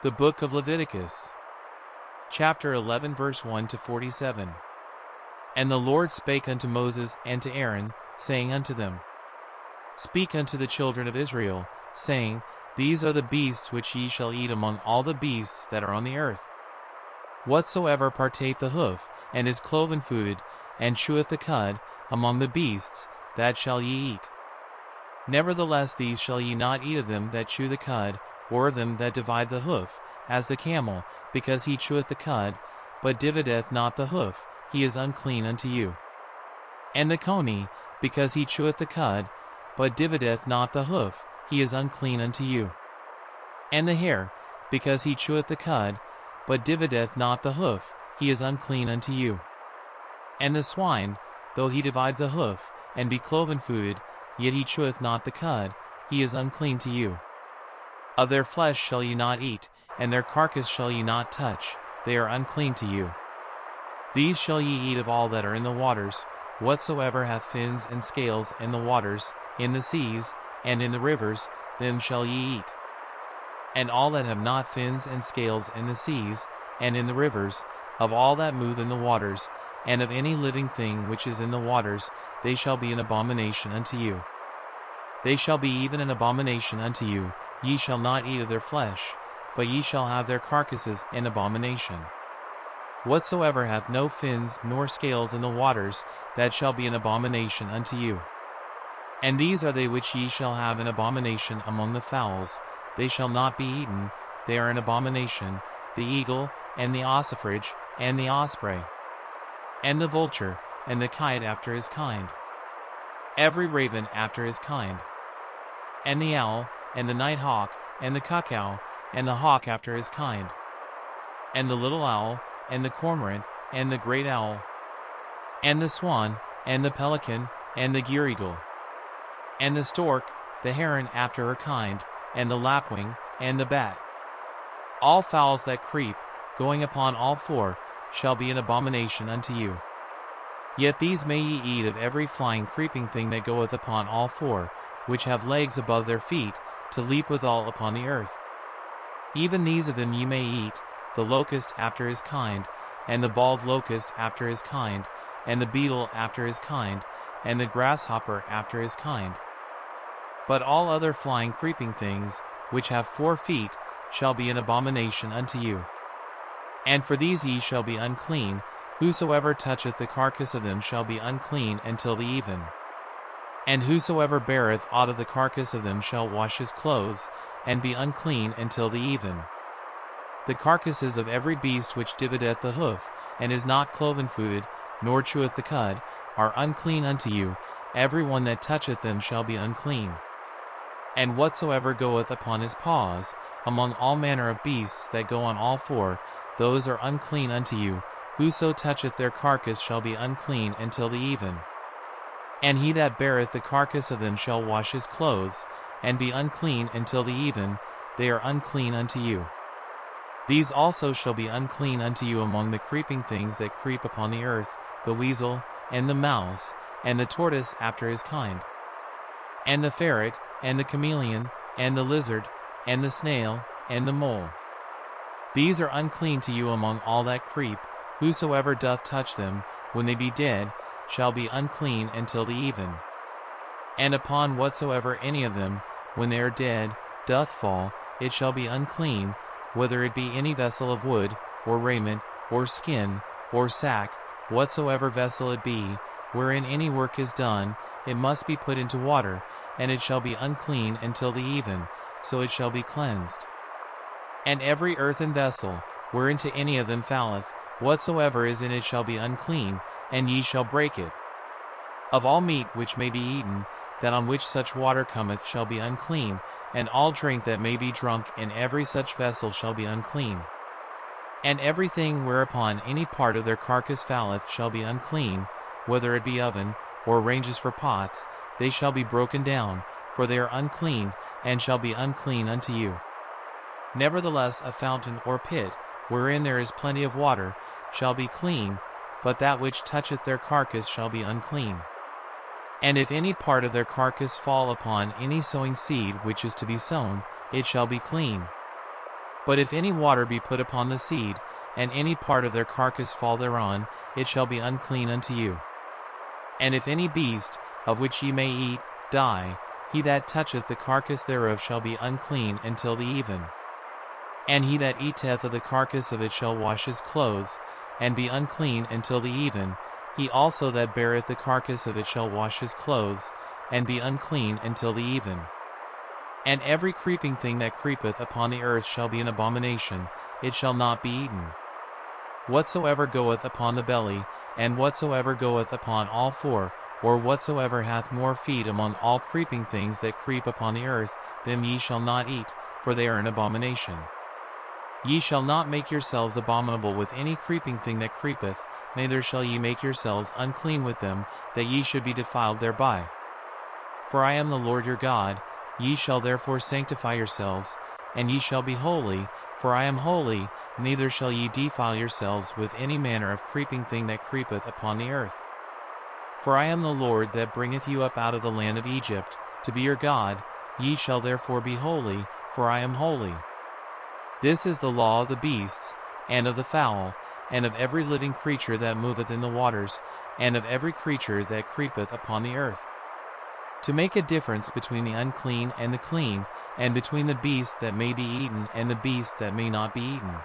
The Book of Leviticus, Chapter 11, verse 1 to 47. And the Lord spake unto Moses and to Aaron, saying unto them, Speak unto the children of Israel, saying, These are the beasts which ye shall eat among all the beasts that are on the earth. Whatsoever partake the hoof, and is cloven-footed, and cheweth the cud, among the beasts, that shall ye eat. Nevertheless these shall ye not eat of them that chew the cud, or of them that divide the hoof, as the camel, because he cheweth the cud, but divideth not the hoof, he is unclean unto you. And the coney, because he cheweth the cud, but divideth not the hoof, he is unclean unto you. And the hare, because he cheweth the cud, but divideth not the hoof, he is unclean unto you. And the swine, though he divide the hoof, and be cloven-footed, yet he cheweth not the cud, he is unclean to you. Of their flesh shall ye not eat, and their carcass shall ye not touch, they are unclean to you. These shall ye eat of all that are in the waters, whatsoever hath fins and scales in the waters, in the seas, and in the rivers, them shall ye eat. And all that have not fins and scales in the seas, and in the rivers, of all that move in the waters, and of any living thing which is in the waters, they shall be an abomination unto you. They shall be even an abomination unto you, ye shall not eat of their flesh, but ye shall have their carcasses in abomination. Whatsoever hath no fins nor scales in the waters, that shall be an abomination unto you. And these are they which ye shall have an abomination among the fowls, they shall not be eaten, they are an abomination, the eagle, and the ossifrage, and the osprey, and the vulture, and the kite after his kind, every raven after his kind, and the owl, and the night hawk, and the cuckow, and the hawk after his kind, and the little owl, and the cormorant, and the great owl, and the swan, and the pelican, and the gear-eagle, and the stork, the heron after her kind, and the lapwing, and the bat. All fowls that creep, going upon all four, shall be an abomination unto you. Yet these may ye eat of every flying creeping thing that goeth upon all four, which have legs above their feet, to leap withal upon the earth. Even these of them ye may eat, the locust after his kind, and the bald locust after his kind, and the beetle after his kind, and the grasshopper after his kind. But all other flying creeping things, which have 4 feet, shall be an abomination unto you. And for these ye shall be unclean, whosoever toucheth the carcass of them shall be unclean until the even. And whosoever beareth aught of the carcass of them shall wash his clothes, and be unclean until the even. The carcasses of every beast which divideth the hoof, and is not cloven-footed, nor cheweth the cud, are unclean unto you, every one that toucheth them shall be unclean. And whatsoever goeth upon his paws, among all manner of beasts that go on all four, those are unclean unto you, whoso toucheth their carcass shall be unclean until the even. And he that beareth the carcass of them shall wash his clothes, and be unclean until the even, they are unclean unto you. These also shall be unclean unto you among the creeping things that creep upon the earth, the weasel, and the mouse, and the tortoise after his kind, and the ferret, and the chameleon, and the lizard, and the snail, and the mole. These are unclean to you among all that creep, whosoever doth touch them, when they be dead, shall be unclean until the even. And upon whatsoever any of them, when they are dead, doth fall, it shall be unclean, whether it be any vessel of wood, or raiment, or skin, or sack, whatsoever vessel it be, wherein any work is done, it must be put into water, and it shall be unclean until the even, so it shall be cleansed. And every earthen vessel, whereinto any of them falleth, whatsoever is in it shall be unclean, and ye shall break it. Of all meat which may be eaten, that on which such water cometh shall be unclean, and all drink that may be drunk in every such vessel shall be unclean. And everything whereupon any part of their carcass falleth shall be unclean, whether it be oven, or ranges for pots, they shall be broken down, for they are unclean, and shall be unclean unto you. Nevertheless a fountain or pit, wherein there is plenty of water, shall be clean, but that which toucheth their carcass shall be unclean. And if any part of their carcass fall upon any sowing seed which is to be sown, it shall be clean. But if any water be put upon the seed, and any part of their carcass fall thereon, it shall be unclean unto you. And if any beast, of which ye may eat, die, he that toucheth the carcass thereof shall be unclean until the even. And he that eateth of the carcass of it shall wash his clothes, and be unclean until the even. He also that beareth the carcass of it shall wash his clothes, and be unclean until the even. And every creeping thing that creepeth upon the earth shall be an abomination, it shall not be eaten. Whatsoever goeth upon the belly, and whatsoever goeth upon all four, or whatsoever hath more feet among all creeping things that creep upon the earth, them ye shall not eat, for they are an abomination. Ye shall not make yourselves abominable with any creeping thing that creepeth, neither shall ye make yourselves unclean with them, that ye should be defiled thereby. For I am the Lord your God. Ye shall therefore sanctify yourselves, and ye shall be holy, for I am holy, neither shall ye defile yourselves with any manner of creeping thing that creepeth upon the earth. For I am the Lord that bringeth you up out of the land of Egypt, to be your God. Ye shall therefore be holy, for I am holy. This is the law of the beasts, and of the fowl, and of every living creature that moveth in the waters, and of every creature that creepeth upon the earth. To make a difference between the unclean and the clean, and between the beast that may be eaten and the beast that may not be eaten.